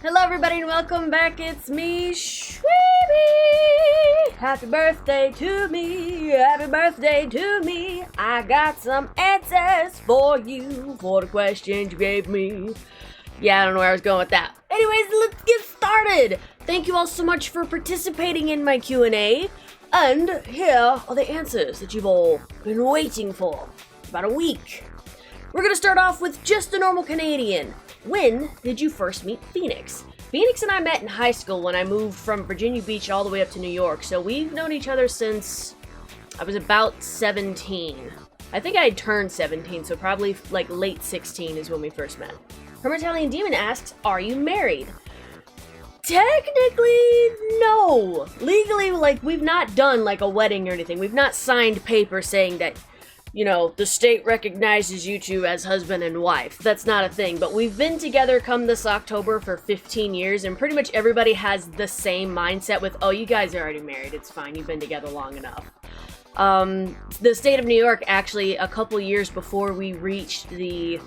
Hello everybody and welcome back, it's me, Shweebe! Happy birthday to me, happy birthday to me. I got some answers for you, for the questions you gave me. Yeah, I don't know where I was going with that. Anyways, let's get started! Thank you all so much for participating in my Q&A. And here are the answers that you've all been waiting for about a week. We're gonna start off with just a normal Canadian. When did you first meet Phoenix? Phoenix and I met in high school when I moved from Virginia Beach all the way up to New York, so we've known each other since I was about 17. I think I had turned 17, so probably like late 16 is when we first met. Hermitalian Demon asks, are you married? Technically, no. Legally, like, we've not done like a wedding or anything. We've not signed paper saying that, you know, the state recognizes you two as husband and wife. That's not a thing, but we've been together come this October for 15 years, and pretty much everybody has the same mindset with, oh, you guys are already married, it's fine, you've been together long enough. The state of New York, actually, a couple years before we reached the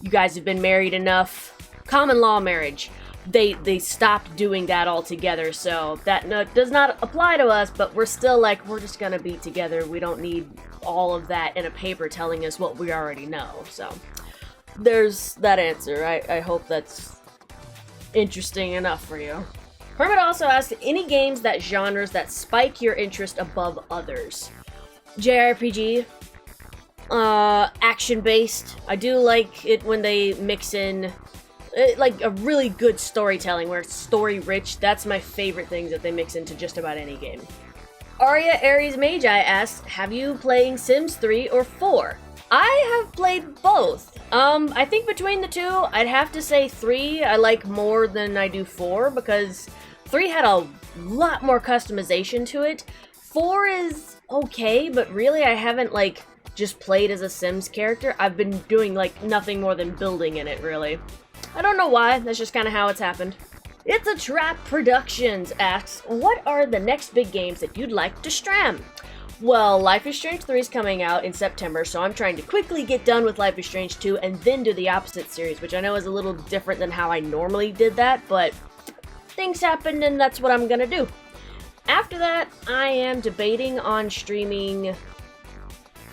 you guys have been married enough common law marriage, they stopped doing that altogether, so that does not apply to us, but we're still like, we're just gonna be together. We don't need all of that in a paper telling us what we already know. So there's that answer. I hope that's interesting enough for you. Hermit also asked, any games that genres that spike your interest above others? JRPG, action-based. I do like it when they mix in like a really good storytelling where it's story-rich. That's my favorite things that they mix into just about any game. Arya Aries Magi asks, have you playing Sims 3 or 4? I have played both. I think between the two, I'd have to say 3 I like more than I do 4, because 3 had a lot more customization to it. 4 is okay, but really I haven't like just played as a Sims character. I've been doing like nothing more than building in it, really. I don't know why, that's just kind of how it's happened. It's a Trap Productions asks, what are the next big games that you'd like to stram? Well, Life is Strange 3 is coming out in September, so I'm trying to quickly get done with Life is Strange 2 and then do the opposite series, which I know is a little different than how I normally did that, but things happened and that's what I'm gonna do. After that, I am debating on streaming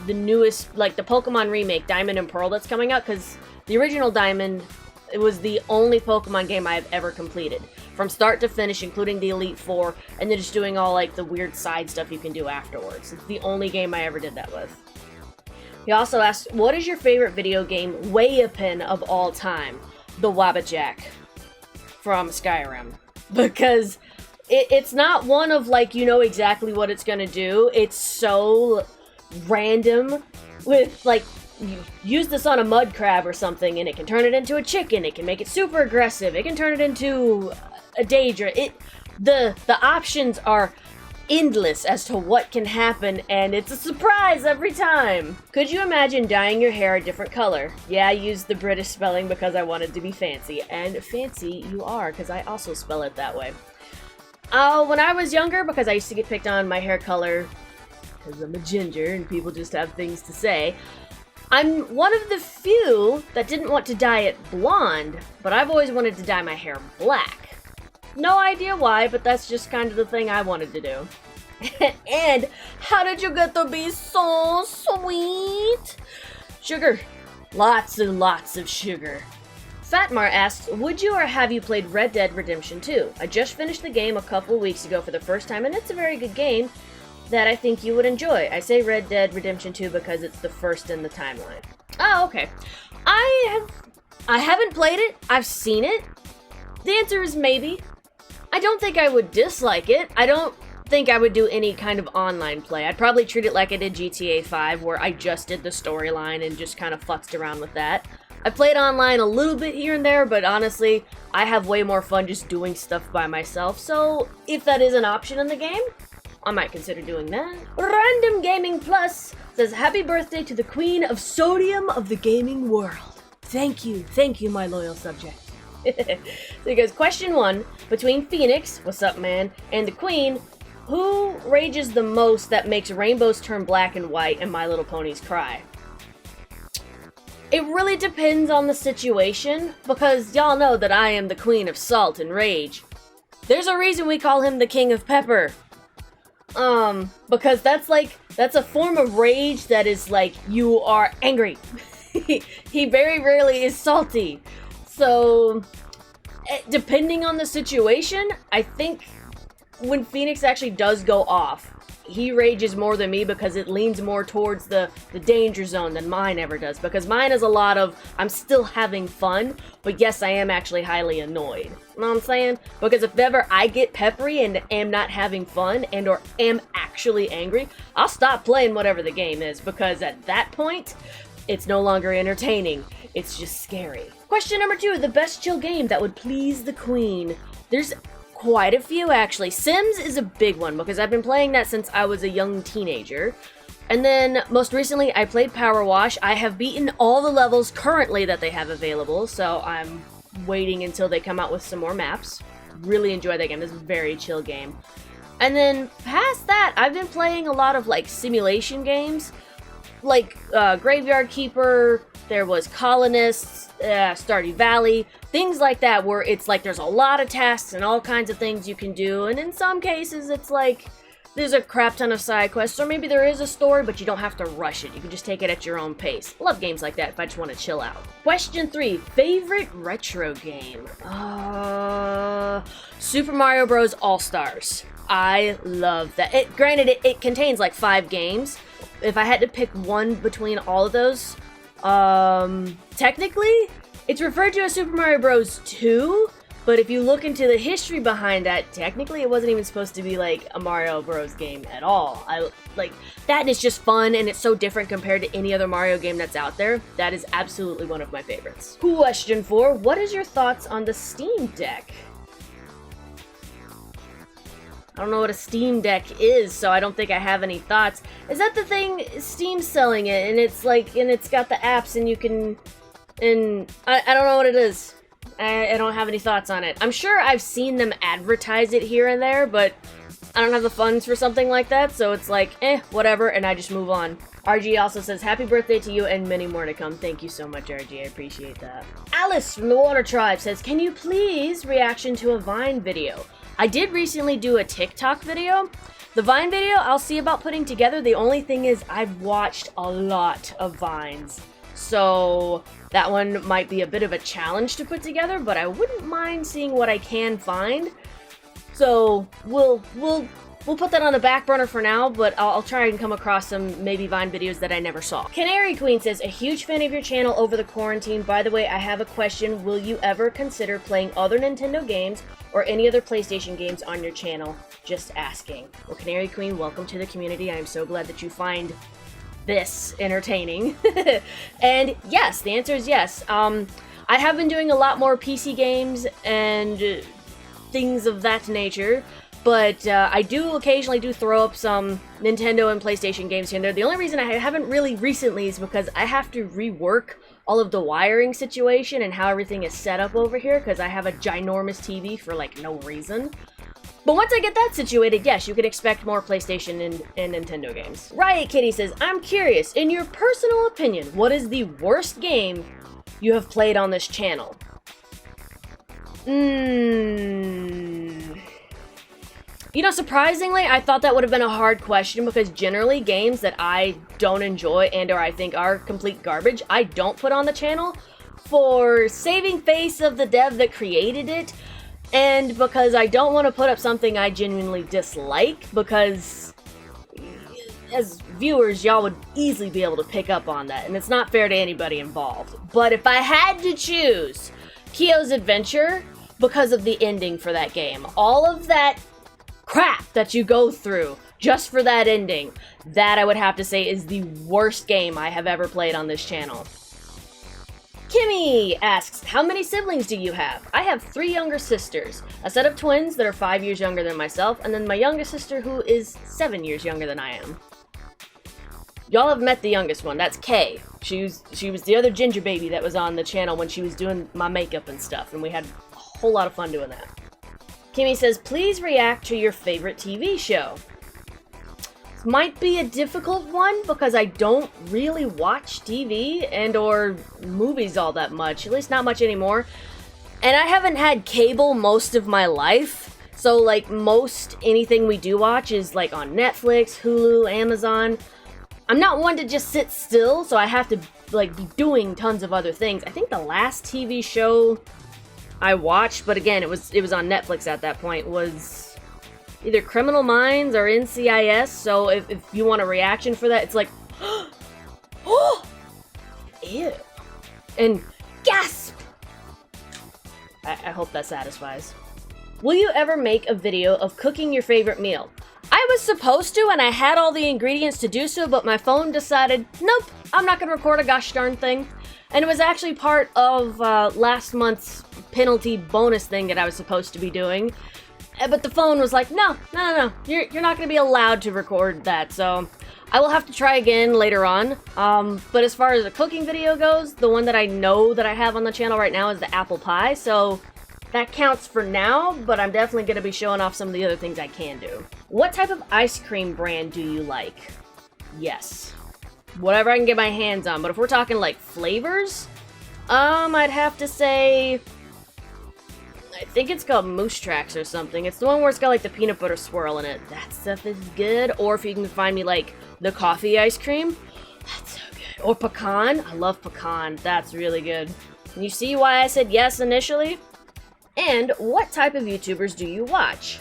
the newest, like the Pokemon remake, Diamond and Pearl, that's coming out, because the original Diamond, it was the only Pokemon game I have ever completed. From start to finish, including the Elite Four, and then just doing all like the weird side stuff you can do afterwards. It's the only game I ever did that with. He also asked, what is your favorite video game weapon of all time? The Wabbajack from Skyrim. Because it's not one of like, you know exactly what it's gonna do. It's so random with like, you use this on a mud crab or something and it can turn it into a chicken, it can make it super aggressive, it can turn it into a Daedra. The options are endless as to what can happen, and it's a surprise every time. Could you imagine dyeing your hair a different color? Yeah, I used the British spelling because I wanted to be fancy, and fancy you are, because I also spell it that way. When I was younger, because I used to get picked on my hair color, because I'm a ginger and people just have things to say, I'm one of the few that didn't want to dye it blonde, but I've always wanted to dye my hair black. No idea why, but that's just kind of the thing I wanted to do. And how did you get to be so sweet? Sugar. Lots and lots of sugar. Fatmar asks, would you or have you played Red Dead Redemption 2? I just finished the game a couple weeks ago for the first time, and it's a very good game that I think you would enjoy. I say Red Dead Redemption 2 because it's the first in the timeline. Oh, okay. I haven't played it. I've seen it. The answer is maybe. I don't think I would dislike it. I don't think I would do any kind of online play. I'd probably treat it like I did GTA 5, where I just did the storyline and just kind of futzed around with that. I played online a little bit here and there, but honestly, I have way more fun just doing stuff by myself, so if that is an option in the game, I might consider doing that. Random Gaming Plus says, happy birthday to the queen of sodium of the gaming world. Thank you, my loyal subject. So he goes, question 1, between Phoenix, what's up man, and the queen, who rages the most that makes rainbows turn black and white and My Little Ponies cry? It really depends on the situation, because y'all know that I am the queen of salt and rage. There's a reason we call him the king of pepper. Because that's a form of rage that is like, you are angry. He very rarely is salty. So, depending on the situation, I think when Phoenix actually does go off, he rages more than me because it leans more towards the danger zone than mine ever does. Because mine is a lot of, I'm still having fun, but yes, I am actually highly annoyed. You know what I'm saying? Because if ever I get peppery and am not having fun and or am actually angry, I'll stop playing whatever the game is. Because at that point, it's no longer entertaining. It's just scary. Question number 2, the best chill game that would please the queen. There's quite a few, actually. Sims is a big one because I've been playing that since I was a young teenager. And then, most recently, I played Power Wash. I have beaten all the levels currently that they have available, so I'm waiting until they come out with some more maps. Really enjoy that game. It's a very chill game. And then, past that, I've been playing a lot of, like, simulation games. Like, Graveyard Keeper, there was Colonists, Stardew Valley, things like that where it's like there's a lot of tasks and all kinds of things you can do, and in some cases it's like there's a crap ton of side quests, or maybe there is a story but you don't have to rush it. You can just take it at your own pace. Love games like that if I just want to chill out. Question 3, favorite retro game? Super Mario Bros. All-Stars. I love that. Granted, it contains like 5 games. If I had to pick one between all of those, technically, it's referred to as Super Mario Bros. 2, but if you look into the history behind that, technically it wasn't even supposed to be like a Mario Bros. Game at all. That is just fun, and it's so different compared to any other Mario game that's out there. That is absolutely one of my favorites. Question 4, what is your thoughts on the Steam Deck? I don't know what a Steam Deck is, so I don't think I have any thoughts. Is that the thing? Steam's selling it, and it's like, and it's got the apps, and you can, and I don't know what it is. I don't have any thoughts on it. I'm sure I've seen them advertise it here and there, but I don't have the funds for something like that, so it's like, whatever, and I just move on. RG also says, happy birthday to you and many more to come. Thank you so much, RG. I appreciate that. Alice from the Water Tribe says, can you please reaction to a Vine video? I did recently do a TikTok video. The Vine video I'll see about putting together. The only thing is I've watched a lot of Vines. So that one might be a bit of a challenge to put together, but I wouldn't mind seeing what I can find. So we'll put that on the back burner for now, but I'll try and come across some maybe Vine videos that I never saw. Canary Queen says, a huge fan of your channel over the quarantine. By the way, I have a question. Will you ever consider playing other Nintendo games or any other PlayStation games on your channel? Just asking. Well, Canary Queen, welcome to the community. I am so glad that you find this entertaining. And yes, the answer is yes. I have been doing a lot more PC games and things of that nature. But I do occasionally throw up some Nintendo and PlayStation games here and there. The only reason I haven't really recently is because I have to rework all of the wiring situation and how everything is set up over here, because I have a ginormous TV for like no reason. But once I get that situated, yes, you can expect more PlayStation and Nintendo games. Riot Kitty says, I'm curious, in your personal opinion, what is the worst game you have played on this channel? You know, surprisingly, I thought that would have been a hard question because generally games that I don't enjoy and or I think are complete garbage, I don't put on the channel for saving face of the dev that created it, and because I don't want to put up something I genuinely dislike, because as viewers, y'all would easily be able to pick up on that, and it's not fair to anybody involved. But if I had to choose Kyo's Adventure, because of the ending for that game, all of that crap that you go through just for that ending, that I would have to say is the worst game I have ever played on this channel. Kimmy asks, how many siblings do you have? I have 3 younger sisters, a set of twins that are 5 years younger than myself, and then my youngest sister who is 7 years younger than I am. Y'all have met the youngest one, that's Kay. She was the other ginger baby that was on the channel when she was doing my makeup and stuff, and we had a whole lot of fun doing that. Kimmy says, please react to your favorite TV show. This might be a difficult one because I don't really watch TV and or movies all that much, at least not much anymore. And I haven't had cable most of my life, so like most anything we do watch is like on Netflix, Hulu, Amazon. I'm not one to just sit still, so I have to like be doing tons of other things. I think the last TV show I watched, but again, it was on Netflix at that point, was either Criminal Minds or NCIS, so if you want a reaction for that, it's like, oh, ew, and gasp! I hope that satisfies. Will you ever make a video of cooking your favorite meal? I was supposed to, and I had all the ingredients to do so, but my phone decided, nope, I'm not gonna record a gosh darn thing. And it was actually part of last month's penalty bonus thing that I was supposed to be doing. But the phone was like, no, you're not going to be allowed to record that, so I will have to try again later on. But as far as a cooking video goes, the one that I know that I have on the channel right now is the apple pie, so that counts for now, but I'm definitely going to be showing off some of the other things I can do. What type of ice cream brand do you like? Yes. Whatever I can get my hands on, but if we're talking like flavors, I'd have to say, I think it's called Moose Tracks or something. It's the one where it's got like the peanut butter swirl in it. That stuff is good. Or if you can find me like the coffee ice cream, that's so good. Or pecan. I love pecan. That's really good. Can you see why I said yes initially? And what type of YouTubers do you watch?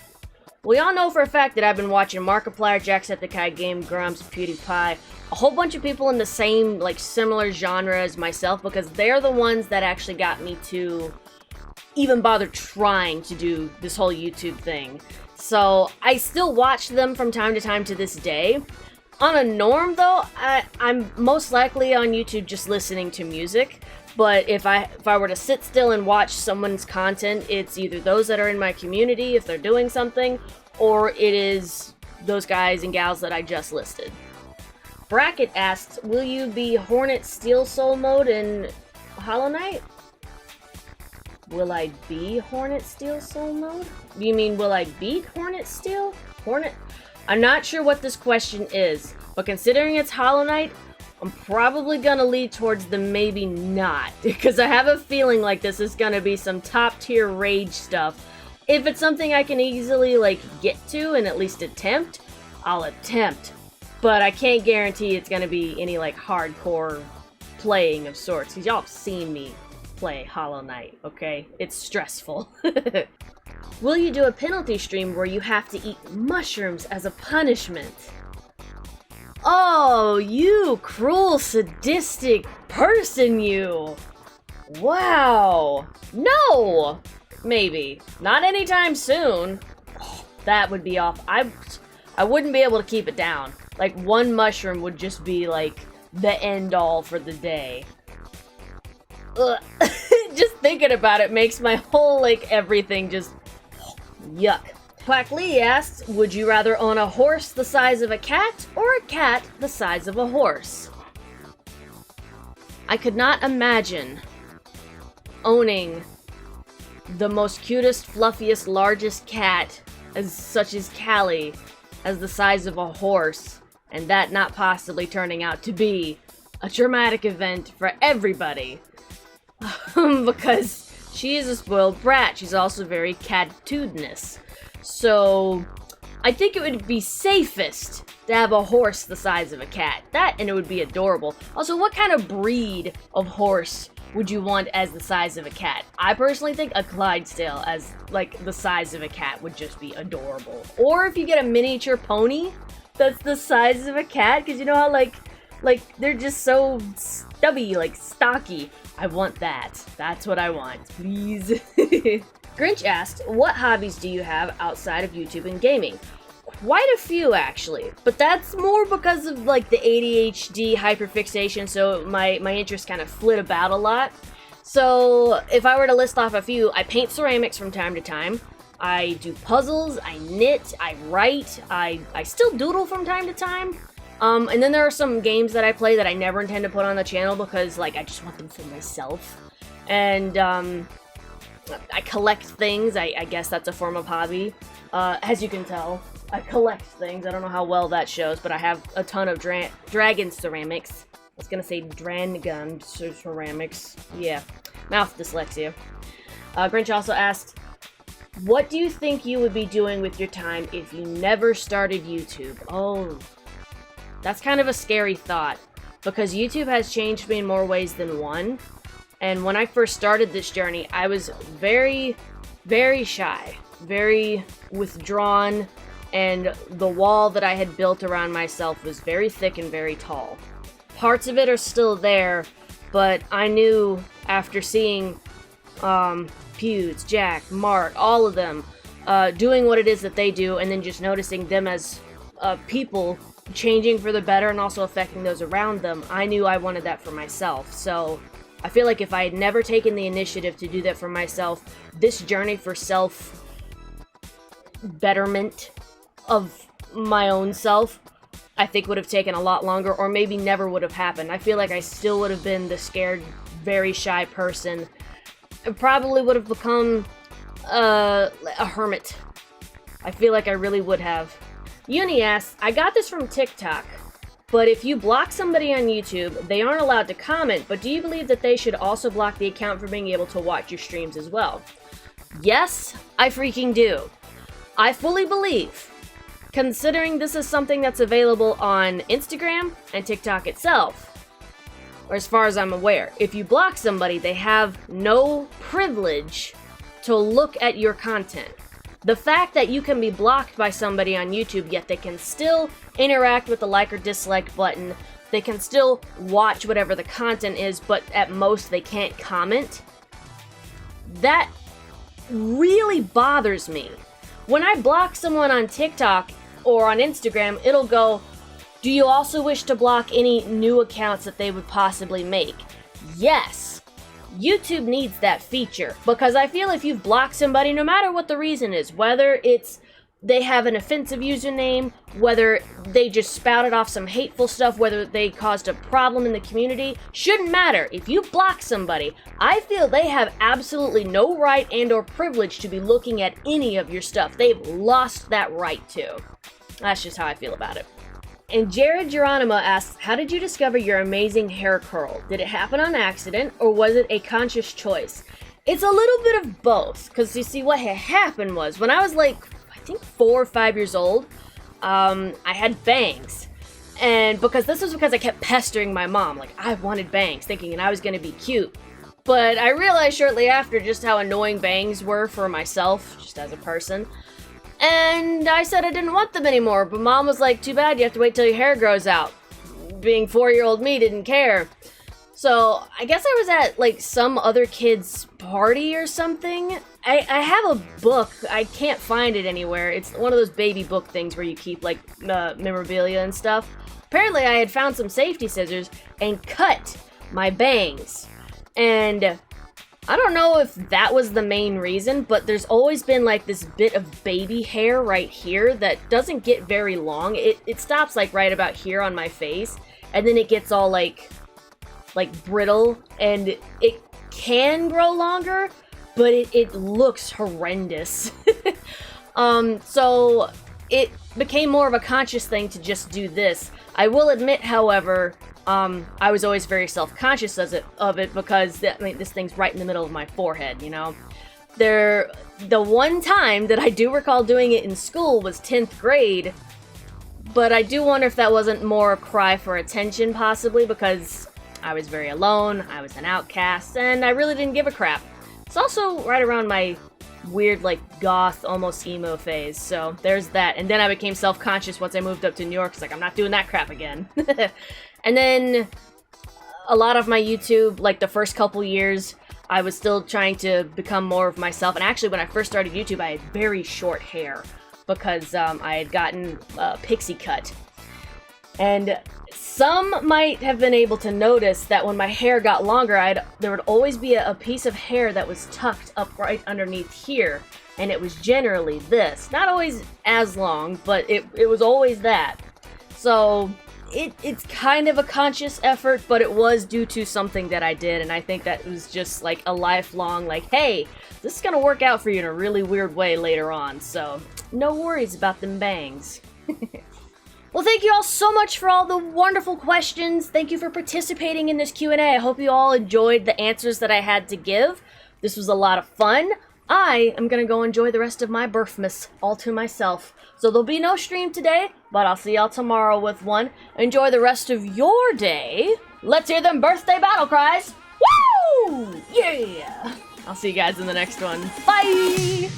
We all know for a fact that I've been watching Markiplier, Jacksepticeye, Game Grumps, PewDiePie, a whole bunch of people in the same, like, similar genre as myself, because they're the ones that actually got me to even bother trying to do this whole YouTube thing. So I still watch them from time to time to this day. On a norm, though, I'm most likely on YouTube just listening to music. But if I were to sit still and watch someone's content, it's either those that are in my community, if they're doing something, or it is those guys and gals that I just listed. Bracket asks, will you be Hornet Steel Soul mode in Hollow Knight? Will I be Hornet Steel Soul mode? You mean, will I beat Hornet Steel? I'm not sure what this question is, but considering it's Hollow Knight, I'm probably gonna lead towards the maybe not, because I have a feeling like this is gonna be some top tier rage stuff. If it's something I can easily, like, get to and at least attempt, I'll attempt. But I can't guarantee it's gonna be any, like, hardcore playing of sorts, because y'all have seen me play Hollow Knight, okay? It's stressful. Will you do a penalty stream where you have to eat mushrooms as a punishment? Oh, you cruel, sadistic person, you! Wow! No! Maybe. Not anytime soon. Oh, that would be off. I wouldn't be able to keep it down. Like, one mushroom would just be, like, the end-all for the day. Ugh. Just thinking about it makes my whole, like, everything just... yuck. Quack Lee asks, would you rather own a horse the size of a cat or a cat the size of a horse? I could not imagine owning the most cutest, fluffiest, largest cat, such as Callie, as the size of a horse, and that not possibly turning out to be a traumatic event for everybody. Because she is a spoiled brat. She's also very catitudinous. So, I think it would be safest to have a horse the size of a cat. That, and it would be adorable. Also, what kind of breed of horse would you want as the size of a cat? I personally think a Clydesdale as, like, the size of a cat would just be adorable. Or if you get a miniature pony that's the size of a cat, because you know how, like, they're just so stubby, like, stocky. I want that. That's what I want. Please. Grinch asked, what hobbies do you have outside of YouTube and gaming? Quite a few, actually. But that's more because of, like, the ADHD hyperfixation, so my interests kind of flit about a lot. So, if I were to list off a few, I paint ceramics from time to time. I do puzzles, I knit, I write, I still doodle from time to time. And then there are some games that I play that I never intend to put on the channel because, like, I just want them for myself. And, I collect things. I guess that's a form of hobby. As you can tell, I collect things. I don't know how well that shows, but I have a ton of dragon ceramics. I was gonna say dragon ceramics. Yeah, mouth dyslexia. Grinch also asked, what do you think you would be doing with your time if you never started YouTube? Oh, that's kind of a scary thought, because YouTube has changed me in more ways than one. And when I first started this journey, I was very, very shy, very withdrawn, and the wall that I had built around myself was very thick and very tall. Parts of it are still there, but I knew after seeing Pewds, Jack, Mark, all of them doing what it is that they do, and then just noticing them as people changing for the better and also affecting those around them, I knew I wanted that for myself. So I feel like if I had never taken the initiative to do that for myself, this journey for self-betterment of my own self, I think would have taken a lot longer, or maybe never would have happened. I feel like I still would have been the scared, very shy person. I probably would have become a hermit. I feel like I really would have. Uni asks, I got this from TikTok, but if you block somebody on YouTube, they aren't allowed to comment, but do you believe that they should also block the account for being able to watch your streams as well? Yes, I freaking do. I fully believe, considering this is something that's available on Instagram and TikTok itself, or as far as I'm aware, if you block somebody, they have no privilege to look at your content. The fact that you can be blocked by somebody on YouTube, yet they can still interact with the like or dislike button, they can still watch whatever the content is, but at most they can't comment, that really bothers me. When I block someone on TikTok or on Instagram, it'll go, do you also wish to block any new accounts that they would possibly make? Yes. YouTube needs that feature, because I feel if you've blocked somebody, no matter what the reason is, whether it's they have an offensive username, whether they just spouted off some hateful stuff, whether they caused a problem in the community, shouldn't matter. If you block somebody, I feel they have absolutely no right and or privilege to be looking at any of your stuff. They've lost that right to. That's just how I feel about it. And Jared Geronimo asks, how did you discover your amazing hair curl? Did it happen on accident, or was it a conscious choice? It's a little bit of both, because you see, what had happened was, when I was like, I think 4 or 5 years old, I had bangs. And this was because I kept pestering my mom, like, I wanted bangs, thinking I was going to be cute. But I realized shortly after just how annoying bangs were for myself, just as a person. And I said I didn't want them anymore, but Mom was like, too bad, you have to wait till your hair grows out. Being 4-year-old me didn't care. So I guess I was at like some other kid's party or something. I have a book, I can't find it anywhere. It's one of those baby book things where you keep like memorabilia and stuff. Apparently I had found some safety scissors and cut my bangs. And I don't know if that was the main reason, but there's always been like this bit of baby hair right here that doesn't get very long. It stops like right about here on my face, and then it gets all like brittle, and it can grow longer, but it looks horrendous. So it became more of a conscious thing to just do this. I will admit, however, I was always very self-conscious of it because this thing's right in the middle of my forehead, you know? The one time that I do recall doing it in school was 10th grade, but I do wonder if that wasn't more a cry for attention, possibly, because I was very alone, I was an outcast, and I really didn't give a crap. It's also right around my weird, like, goth, almost emo phase, so there's that. And then I became self-conscious once I moved up to New York, it's like, I'm not doing that crap again. And then a lot of my YouTube, like the first couple years, I was still trying to become more of myself. And actually, when I first started YouTube, I had very short hair because I had gotten a pixie cut. And some might have been able to notice that when my hair got longer, there would always be a piece of hair that was tucked up right underneath here. And it was generally this. Not always as long, but it was always that. So it's kind of a conscious effort, but it was due to something that I did, and I think that was just like a lifelong, like, hey, This is gonna work out for you in a really weird way later on, so no worries about them bangs. Well, thank you all so much for all the wonderful questions. Thank you for participating in this Q&A. I hope you all enjoyed the answers that I had to give. This was a lot of fun. I am gonna go enjoy the rest of my birfmas all to myself. So there'll be no stream today, but I'll see y'all tomorrow with one. Enjoy the rest of your day. Let's hear them birthday battle cries. Woo! Yeah! I'll see you guys in the next one. Bye!